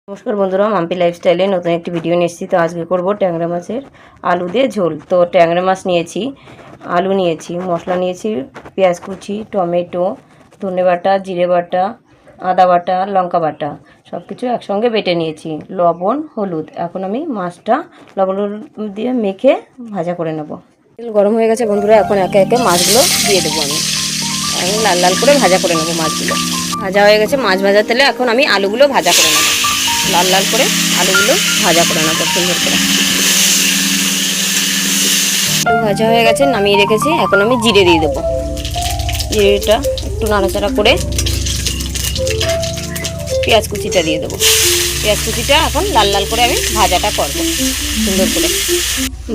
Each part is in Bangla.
নমস্কার বন্ধুরা, মাম্পি লাইফস্টাইলে নতুন একটি ভিডিও নিয়ে এসেছি। তো আজকে করব ট্যাংরা মাছের আলু দিয়ে ঝোল। তো ট্যাংরা মাছ নিয়েছি, আলু নিয়েছি, মশলা নিয়েছি, পেঁয়াজ কুচি, টমেটো, ধনে বাটা, জিরে বাটা, আদা বাটা, লঙ্কা বাটা, সব কিছু একসঙ্গে বেটে নিয়েছি, লবণ, হলুদ। এখন আমি মাছটা লবণ দিয়ে মেখে ভাজা করে নেব। তেল গরম হয়ে গেছে বন্ধুরা, এখন একে একে মাছগুলো দিয়ে দেবো। আমি লাল লাল করে ভাজা করে নেবো মাছগুলো। ভাজা হয়ে গেছে মাছ ভাজা তেলে, এখন আমি আলুগুলো ভাজা করে নেবো। লাল লাল করে আলুগুলো ভাজা করে নেবো সুন্দর করে। আলু ভাজা হয়ে গেছে, নামিয়ে রেখেছি। এখন আমি জিরে দিয়ে দেবো। জিরেটা একটু নাড়াচাড়া করে পেঁয়াজ কুচিটা দিয়ে দেবো। পেঁয়াজ কুচিটা এখন লাল লাল করে আমি ভাজাটা করবো সুন্দর করে।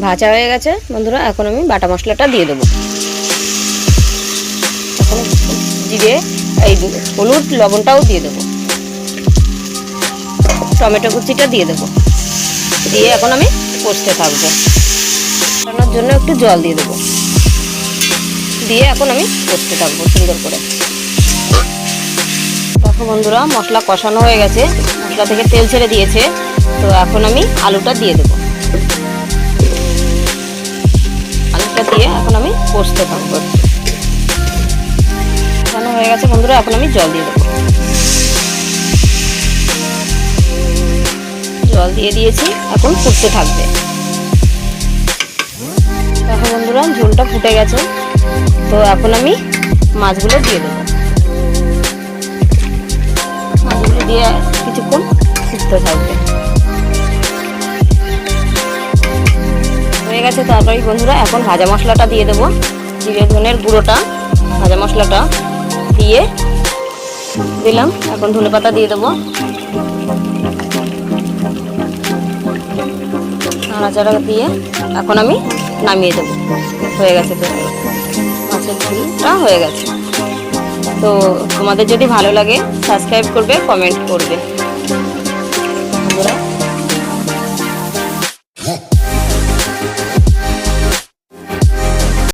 ভাজা হয়ে গেছে বন্ধুরা, এখন আমি বাটা মশলাটা দিয়ে দেবো। এখন জিরে, এই হলুদ, লবণটাও দিয়ে দেবো। টমেটো কুচিটা দিয়ে দেবো। দিয়ে এখন আমি কষতে থাকবো। রান্নার জন্য একটু জল দিয়ে দেবো। দিয়ে এখন আমি কষতে থাকবো সুন্দর করে। দেখো বন্ধুরা, মশলা কষানো হয়ে গেছে, মশলা থেকে তেল ছেড়ে দিয়েছে। তো এখন আমি আলুটা দিয়ে দেবো। আলুটা দিয়ে এখন আমি কষতে থাকবো। কষানো হয়ে গেছে বন্ধুরা, এখন আমি জল দিয়ে দেবো। জল দিয়ে দিয়েছি, এখন ফুটতে থাকবে। দেখো বন্ধুরা, ঝোলটা ফুটে গেছে। তো এখন আমি মাছগুলো দিয়ে দেবো। মাছগুলো দিয়ে কিছুক্ষণ ফুটতে থাকবে। হয়ে গেছে তরকারি বন্ধুরা, এখন ভাজা মশলাটা দিয়ে দেবো। জিরে ধনের গুঁড়োটা, ভাজা মশলাটা দিয়ে দিলাম। এখন ধনে পাতা দিয়ে দেবো। নাড়াচাড়া দিয়ে এখন আমি নামিয়ে দেবো। হয়ে গেছে তো, মাছের ঝোলটা হয়ে গেছে। তো তোমাদের যদি ভালো লাগে সাবস্ক্রাইব করবে, কমেন্ট করবে বন্ধুরা।